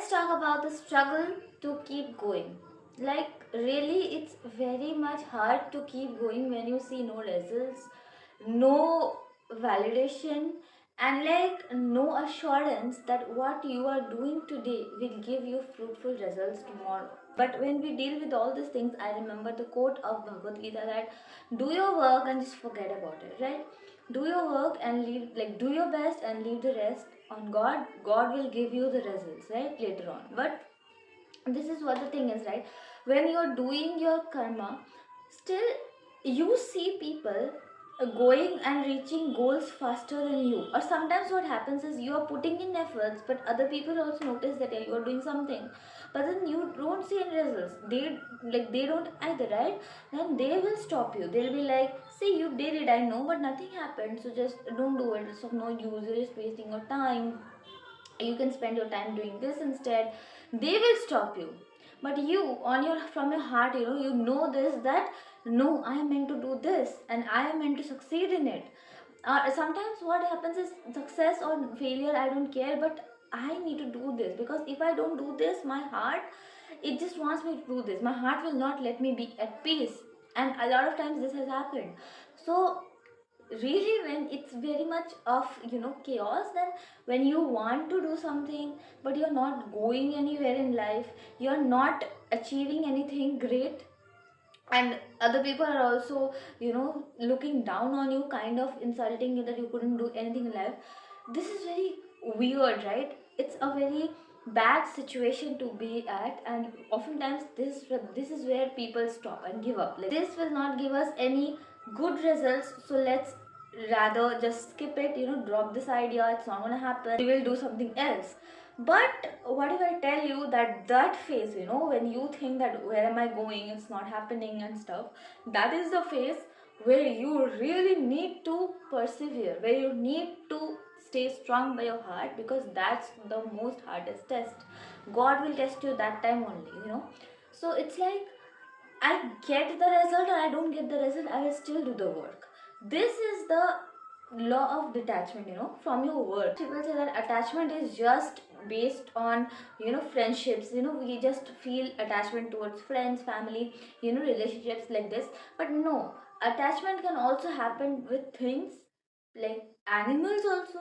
let's talk about the struggle to keep going. Like, really, it's very much hard to keep going when you see no results, no validation, and like no assurance that what you are doing today will give you fruitful results tomorrow. But when we deal with all these things, I remember the quote of Bhagavad Gita that do your work and just forget about it, right? Do your work and leave, like, do your best and leave the rest on God. God will give you the results, right, later on. But this is what the thing is, right? When you're doing your karma, still you see people going and reaching goals faster than you. Or sometimes what happens is you are putting in efforts, but other people also notice that, yeah, you are doing something, but then you don't see any results. They don't either, right? Then they will stop you. They'll be like, see, you did it, I know, but nothing happened, so just don't do it. It's of no use, you're just wasting your time. You can spend your time doing this instead. They will stop you. But you, on your, from your heart, you know this, that no, I am meant to do this and I am meant to succeed in it. Sometimes what happens is, success or failure, I don't care, but I need to do this, because if I don't do this, my heart, it just wants me to do this. My heart will not let me be at peace. And a lot of times this has happened. So really, when it's very much of chaos, then when you want to do something but you're not going anywhere in life, you're not achieving anything great, and other people are also looking down on you, kind of insulting you that you couldn't do anything in life, this is very weird, right? It's a very bad situation to be at, and oftentimes this is where people stop and give up. Like, this will not give us any good results, so let's rather just skip it, drop this idea, it's not gonna happen, we will do something else. But what if I tell you that that phase, when you think that where am I going, it's not happening and stuff, that is the phase where you really need to persevere, where you need to stay strong by your heart, because that's the most hardest test. God will test you that time only. So it's like, I get the result or I don't get the result, I will still do the work. This is the law of detachment, from your work. People say that attachment is just based on, friendships. We just feel attachment towards friends, family, relationships like this. But no, attachment can also happen with things like animals also,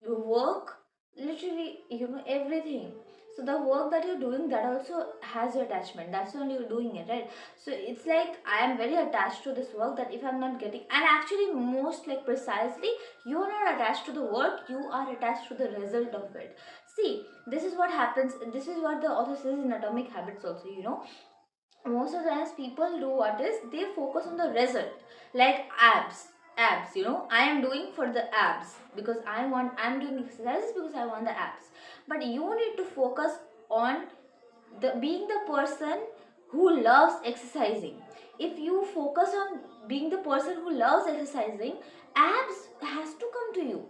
your work, literally, everything. So the work that you're doing, that also has your attachment, that's only you're doing it, right? So it's like, I am very attached to this work, that if I'm not getting, and actually most like precisely, you're not attached to the work, you are attached to the result of it. See, this is what happens, this is what the author says in Atomic Habits also. Most of the times people do what is, they focus on the result, like abs. I am doing for the abs, because I'm doing exercises because I want the abs. But you need to focus on the being the person who loves exercising. If you focus on being the person who loves exercising, abs has to come to you.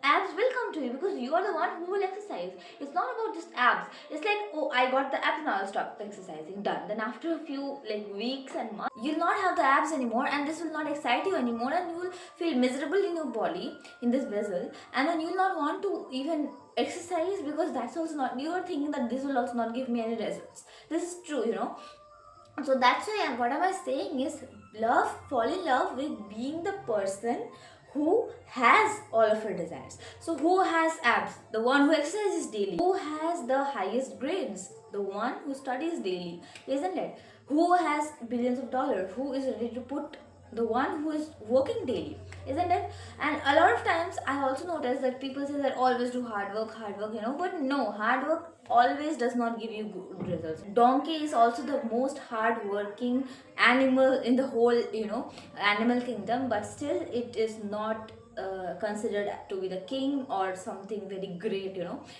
Abs will come to you, because you are the one who will exercise. It's not about just abs. It's like, oh, I got the abs, now I'll stop exercising, done. Then after a few like weeks and months, you'll not have the abs anymore, and this will not excite you anymore, and you will feel miserable in your body, in this vessel, and then you'll not want to even exercise, because that's also not, you are thinking that this will also not give me any results. This is true. So that's why, what am I saying is, fall in love with being the person who has all of your desires. So who has abs? The one who exercises daily. Who has the highest grades? The one who studies daily, isn't it? Who has billions of dollars? Who is ready to put? The one who is working daily, isn't it? And a lot of times I also notice that people say that always do hard work, but no, hard work always does not give you good results. Donkey is also the most hard working animal in the whole, animal kingdom, but still it is not considered to be the king or something very great.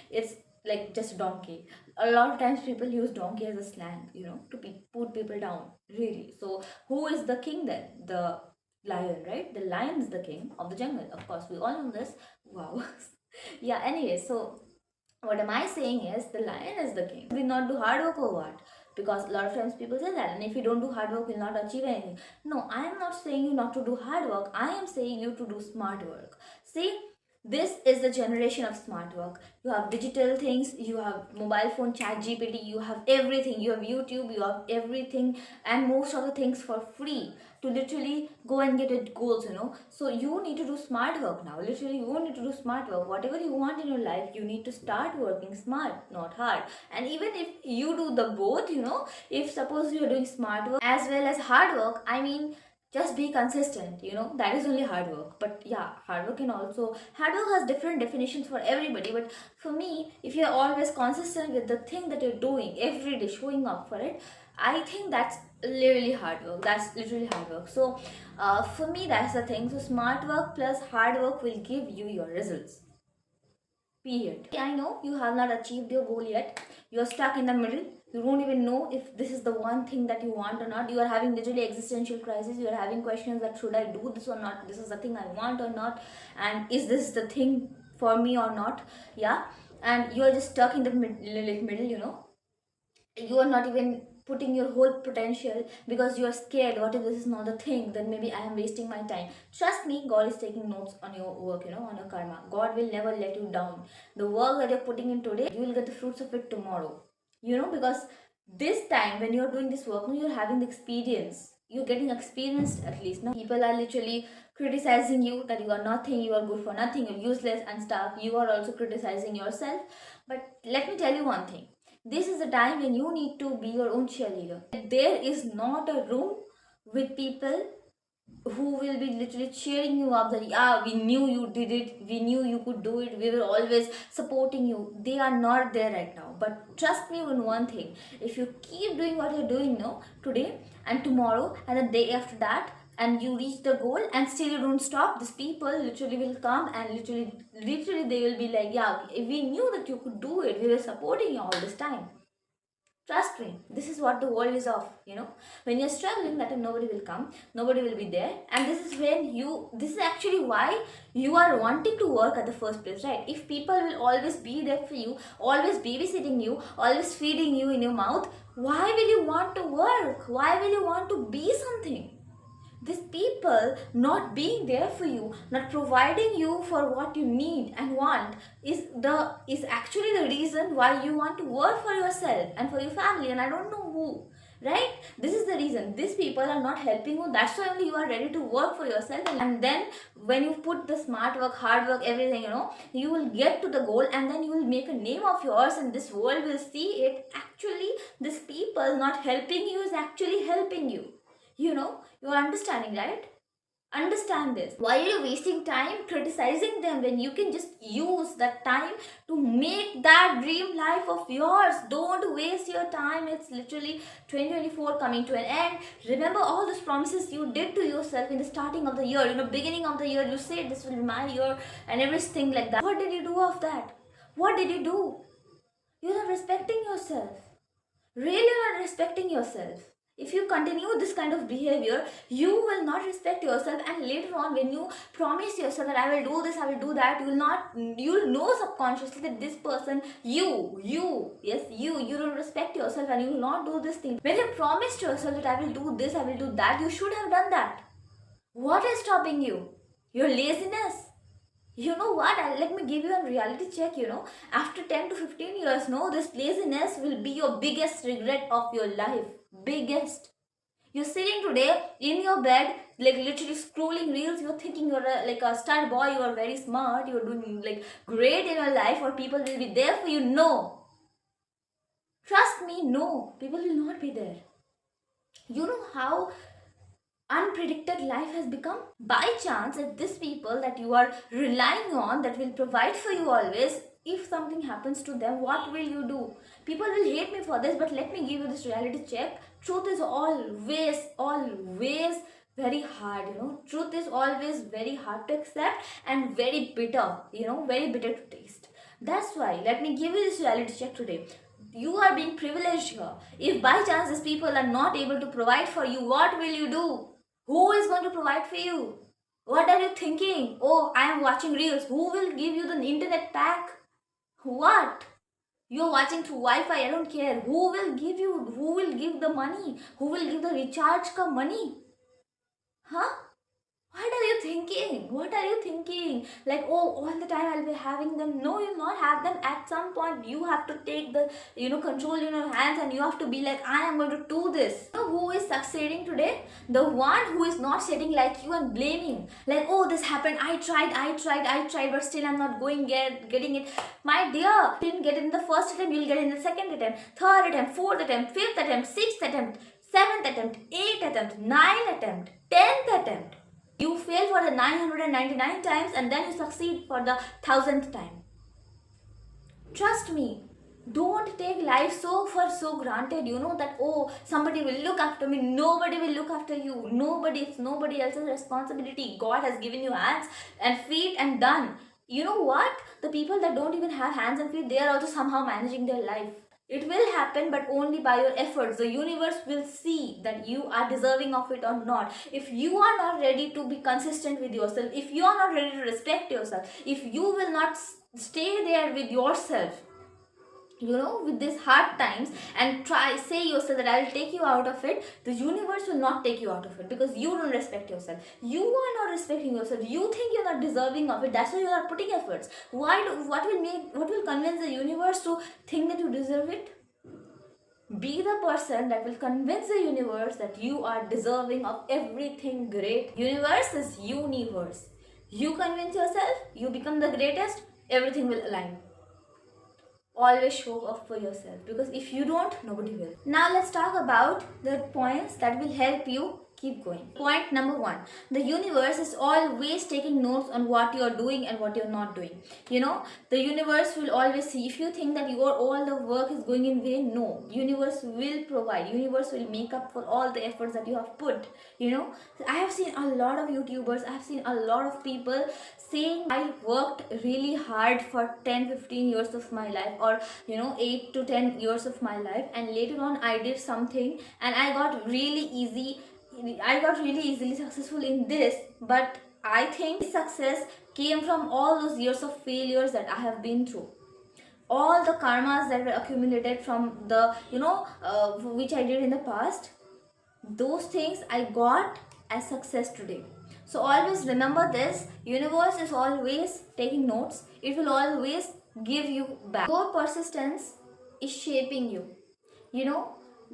It's like just donkey. A lot of times people use donkey as a slang, to put people down, really. So who is the king then? The lion, right? The lion is the king of the jungle, of course, we all know this. Wow. Yeah, anyway, so what am I saying is, the lion is the king. We not do hard work or what? Because a lot of times people say that, and if you don't do hard work, you'll not achieve anything. No, I am not saying you not to do hard work. I am saying you to do smart work. See, This is the generation of smart work. You have digital things, you have mobile phone, chat GPT, you have everything, you have YouTube, you have everything, and most of the things for free to literally go and get it goals, So you need to do smart work now. Literally, you need to do smart work. Whatever you want in your life, you need to start working smart, not hard. And even if you do the both, if suppose you are doing smart work as well as hard work, I mean, just be consistent, that is only hard work. But yeah, hard work has different definitions for everybody, but for me, if you're always consistent with the thing that you're doing every day, showing up for it, I think that's literally hard work. That's literally hard work. So for me, that's the thing. So smart work plus hard work will give you your results, period. I know you have not achieved your goal yet. You're stuck in the middle. You don't even know if this is the one thing that you want or not. You are having literally existential crisis. You are having questions that should I do this or not? This is the thing I want or not? And is this the thing for me or not? Yeah. And you are just stuck in the middle. You are not even putting your whole potential because you are scared. What if this is not the thing? Then maybe I am wasting my time. Trust me, God is taking notes on your work, on your karma. God will never let you down. The work that you're putting in today, you will get the fruits of it tomorrow, because this time when you're doing this work, you're having the experience. You're getting experienced at least. Now people are literally criticizing you that you are nothing, you are good for nothing, you're useless and stuff. You are also criticizing yourself. But let me tell you one thing, this is the time when you need to be your own cheerleader. There is not a room with people who will be literally cheering you up that yeah, we knew you did it, we knew you could do it, we were always supporting you. They are not there right now. But trust me on one thing, if you keep doing what you're doing now, today and tomorrow and the day after that, and you reach the goal and still you don't stop, these people literally will come and literally they will be like, yeah, we knew that you could do it, we were supporting you all this time. Trust me, this is what the world is of, When you're struggling, that time nobody will come, nobody will be there. And this is actually why you are wanting to work at the first place, right? If people will always be there for you, always babysitting you, always feeding you in your mouth, why will you want to work? Why will you want to be something? These people not being there for you, not providing you for what you need and want is actually the reason why you want to work for yourself and for your family, and I don't know who. Right? This is the reason. These people are not helping you. That's why only you are ready to work for yourself. And then when you put the smart work, hard work, everything, you will get to the goal and then you will make a name of yours and this world will see it. Actually, these people not helping you is actually helping you. You're understanding, right? Understand this. Why are you wasting time criticizing them when you can just use that time to make that dream life of yours? Don't waste your time. It's literally 2024 coming to an end. Remember all those promises you did to yourself in the starting of the year. Beginning of the year, you said this will be my year and everything like that. What did you do of that? What did you do? You're not respecting yourself. Really not respecting yourself. If you continue this kind of behavior, you will not respect yourself, and later on when you promise yourself that I will do this, I will do that, you'll know subconsciously that this person, you don't respect yourself and you will not do this thing. When you promised yourself that I will do this, I will do that, you should have done that. What is stopping you? Your laziness. You know what? Let me give you a reality check. After 10 to 15 years, this laziness will be your biggest regret of your life. Biggest. You're sitting today in your bed, like literally scrolling reels. You're thinking you're like a star boy, you are very smart, you're doing like great in your life, or people will be there for you. No. Trust me, no. People will not be there. You know how unpredicted life has become? By chance, if these people that you are relying on that will provide for you always, if something happens to them, what will you do? People will hate me for this, but let me give you this reality check. Truth is always very hard. Truth is always very hard to accept and very bitter, very bitter to taste. That's why let me give you this reality check today. You are being privileged here. If by chance these people are not able to provide for you, what will you do? Who is going to provide for you? What are you thinking? Oh, I am watching reels. Who will give you the internet pack? What? You're watching through Wi-Fi. I don't care. Who will give the money? Who will give the recharge ka money? Huh? What are you thinking? What are you thinking? Like, oh, all the time I'll be having them. No, you'll not have them. At some point, you have to take the, control in your hands, and you have to be like, I am going to do this. You know who is succeeding today? The one who is not sitting like you and blaming. Like, oh, this happened. I tried, but still I'm not getting it. My dear, you didn't get it in the first attempt, you'll get it in the second attempt, third attempt, fourth attempt, fifth attempt, sixth attempt, seventh attempt, eighth attempt, ninth attempt, 10th attempt. You fail for the 999 times and then you succeed for the 1000th time. Trust me. Don't take life so granted, that oh, somebody will look after me. Nobody will look after you. It's nobody else's responsibility. God has given you hands and feet and done. You know what? The people that don't even have hands and feet, they are also somehow managing their life. It will happen, but only by your efforts. The universe will see that you are deserving of it or not. If you are not ready to be consistent with yourself, if you are not ready to respect yourself, if you will not stay there with yourself, with these hard times, and say yourself that I'll take you out of it, the universe will not take you out of it, because you don't respect yourself. You are not respecting yourself. You think you're not deserving of it. That's why you are putting efforts. What will convince the universe to think that you deserve it? Be the person that will convince the universe that you are deserving of everything great. Universe is universe. You convince yourself, you become the greatest, everything will align. Always show up for yourself, because if you don't, nobody will. Now let's talk about the points that will help you keep going. Point number 1, the universe is always taking notes on what you're doing and what you're not doing. The universe will always see. If you think that all the work is going in vain, no, universe will provide. Universe will make up for all the efforts that you have put. I have seen a lot of YouTubers, I have seen a lot of people saying, I worked really hard for 10-15 years of my life, or 8 to 10 years of my life, and later on I did something and I got really easily successful in this. But I think success came from all those years of failures that I have been through, all the karmas that were accumulated from the which I did in the past. Those things I got as success today. So always remember this, universe is always taking notes. It will always give you back. Your persistence is shaping you.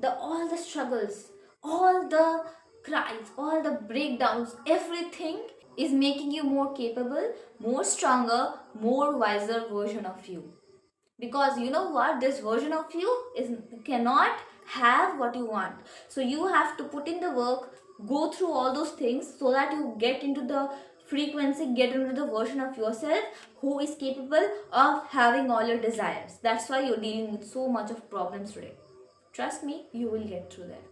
All the struggles, all the cries, all the breakdowns, everything is making you more capable, more stronger, more wiser version of you. Because you know what, this version of you cannot have what you want. So you have to put in the work, go through all those things, so that you get into the frequency, get into the version of yourself who is capable of having all your desires. That's why you're dealing with so much of problems today. Trust me, you will get through that.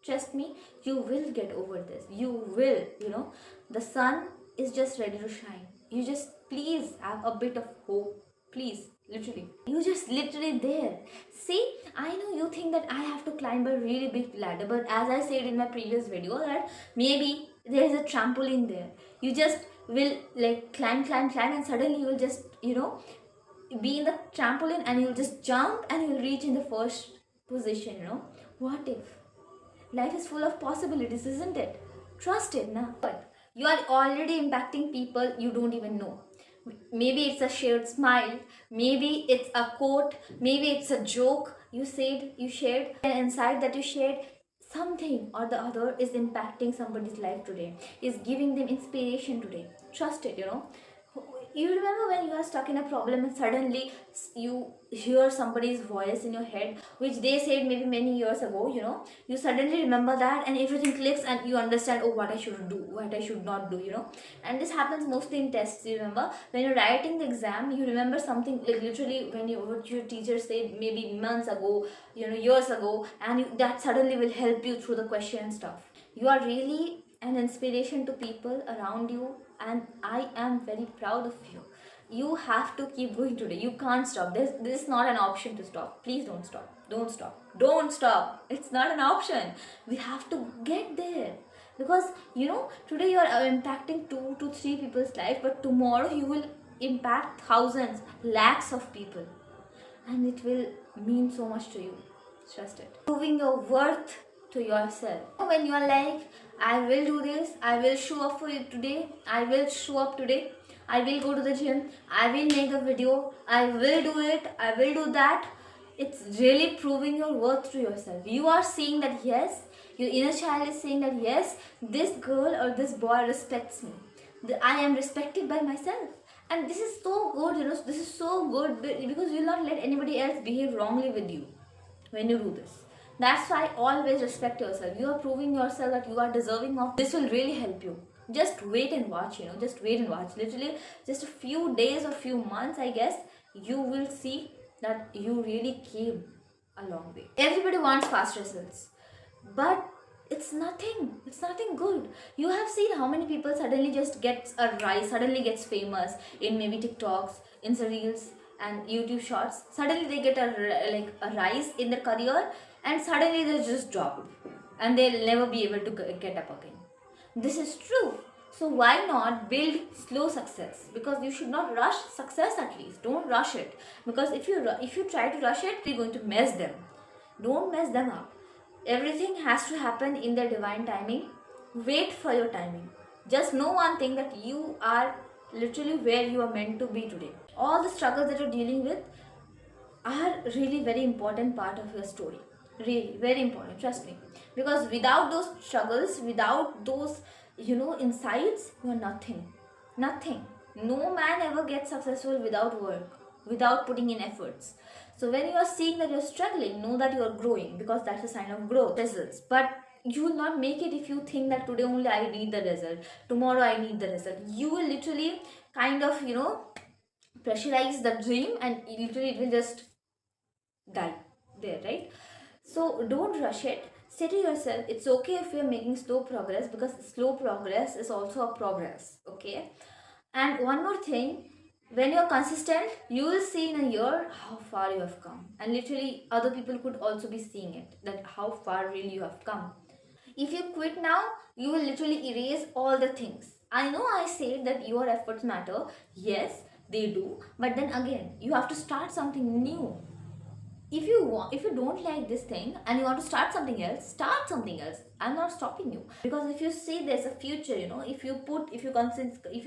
Trust me, you will get over this. You will, the sun is just ready to shine. You just please have a bit of hope. Please, literally. You just literally there. See, I know you think that I have to climb a really big ladder, but as I said in my previous video, that maybe there is a trampoline there. You just will like climb, and suddenly you will just, be in the trampoline, and you'll just jump and you'll reach in the first position. What if? Life is full of possibilities, isn't it? Trust it now. But you are already impacting people you don't even know. Maybe it's a shared smile, maybe it's a quote, maybe it's a joke you shared, an insight that you shared. Something or the other is impacting somebody's life today, is giving them inspiration today. Trust it. You remember when you are stuck in a problem and suddenly you hear somebody's voice in your head, which they said maybe many years ago. You suddenly remember that and everything clicks and you understand, oh, what I should do, what I should not do. And this happens mostly in tests. You remember when you're writing the exam, you remember something like literally what your teacher said maybe months ago, years ago, and that suddenly will help you through the question and stuff. You are really an inspiration to people around you, and I am very proud of you. You have to keep going today. You can't stop. This is not an option to stop. Please don't stop. Don't stop. Don't stop. It's not an option. We have to get there. Because today you are impacting 2 to 3 people's life, but tomorrow you will impact thousands, lakhs of people. And it will mean so much to you. Trust it. Proving your worth to yourself. When you are like, I will do this, I will show up for it today, I will show up today, I will go to the gym, I will make a video, I will do it, I will do that. It's really proving your worth to yourself. You are saying that yes, your inner child is saying that yes, this girl or this boy respects me. I am respected by myself. And this is so good, this is so good because you will not let anybody else behave wrongly with you when you do this. That's why always respect yourself. You are proving yourself that you are deserving of this. Will really help you. Just wait and watch, just wait and watch. Literally, just a few days or few months, I guess, you will see that you really came a long way. Everybody wants fast results, but it's nothing good. You have seen how many people suddenly just gets a rise, suddenly gets famous in maybe TikToks, Insta Reels and YouTube Shorts. Suddenly they get a rise in their career, and suddenly they just drop and they'll never be able to get up again. This is true. So why not build slow success? Because you should not rush success. At least don't rush it, because if you try to rush it, you're going to mess them. Don't mess them up. Everything has to happen in the divine timing. Wait for your timing. Just know one thing, that you are literally where you are meant to be today. All the struggles that you're dealing with are really very important part of your story. Really very important, trust me. Because without those struggles, without those insights, you are nothing. No man ever gets successful without work, without putting in efforts. So when you are seeing that you're struggling, know that you are growing, because that's a sign of growth, results. But you will not make it if you think that today only I need the result, tomorrow I need the result. You will literally kind of pressurize the dream, and literally it will just die there, right? So don't rush it. Say to yourself, it's okay if you're making slow progress, because slow progress is also a progress, okay? And one more thing, when you're consistent, you will see in a year how far you have come. And literally, other people could also be seeing it, that how far really you have come. If you quit now, you will literally erase all the things. I know I say that your efforts matter. Yes, they do. But then again, you have to start something new. If you don't like this thing and you want to start something else, I'm not stopping you, because if you see there's a future, if you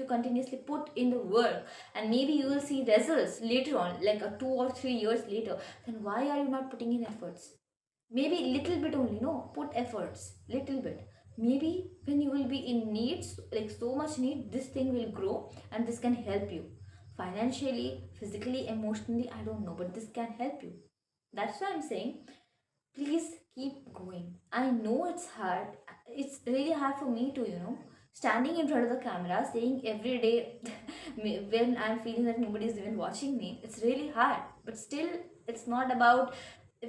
continuously put in the work, and maybe you will see results later on, like 2 or 3 years later, then why are you not putting in efforts? Maybe little bit only, no, put efforts little bit. Maybe when you will be in needs, like so much need, this thing will grow, and this can help you financially, physically, emotionally, I don't know, but this can help you. That's why I'm saying, please keep going. I know it's hard. It's really hard for me to, standing in front of the camera, saying every day when I'm feeling that nobody's even watching me. It's really hard. But still, it's not about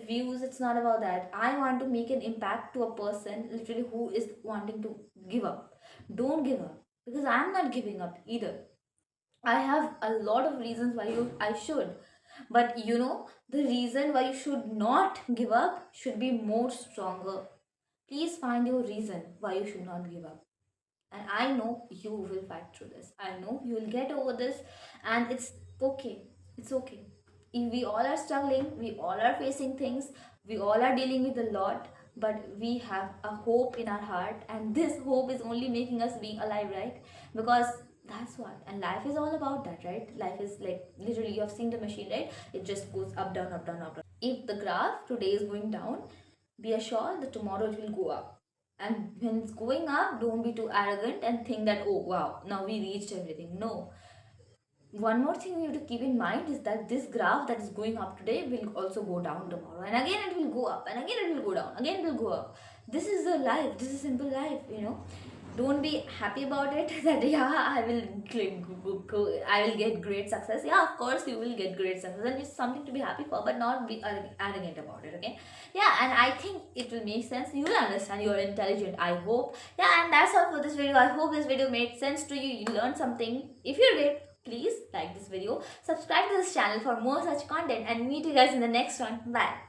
views, it's not about that. I want to make an impact to a person literally who is wanting to give up. Don't give up, because I'm not giving up either. I have a lot of reasons why I should. But the reason why you should not give up should be more stronger. Please find your reason why you should not give up. And I know you will fight through this. I know you will get over this, and it's okay. It's okay. If we all are struggling, we all are facing things, we all are dealing with a lot, but we have a hope in our heart, and this hope is only making us being alive, right? Because that's what, and life is all about that, right? Life is like, literally, you have seen the machine, right? It just goes up, down, up, down, up, down. If the graph today is going down, be assured that tomorrow it will go up. And when it's going up, don't be too arrogant and think that, oh wow, now we reached everything. No. One more thing you have to keep in mind is that this graph that is going up today will also go down tomorrow, and again it will go up, and again it will go down, again it will go up. This is the life. This is simple life, Don't be happy about it that I will get great success. Yeah, of course you will get great success, and it's something to be happy for, but not be arrogant about it, okay? Yeah, and I think it will make sense. You will understand. You are intelligent, I hope. Yeah, and that's all for this video. I hope this video made sense to you. You learned something. If you did, please like this video, subscribe to this channel for more such content, and meet you guys in the next one. Bye.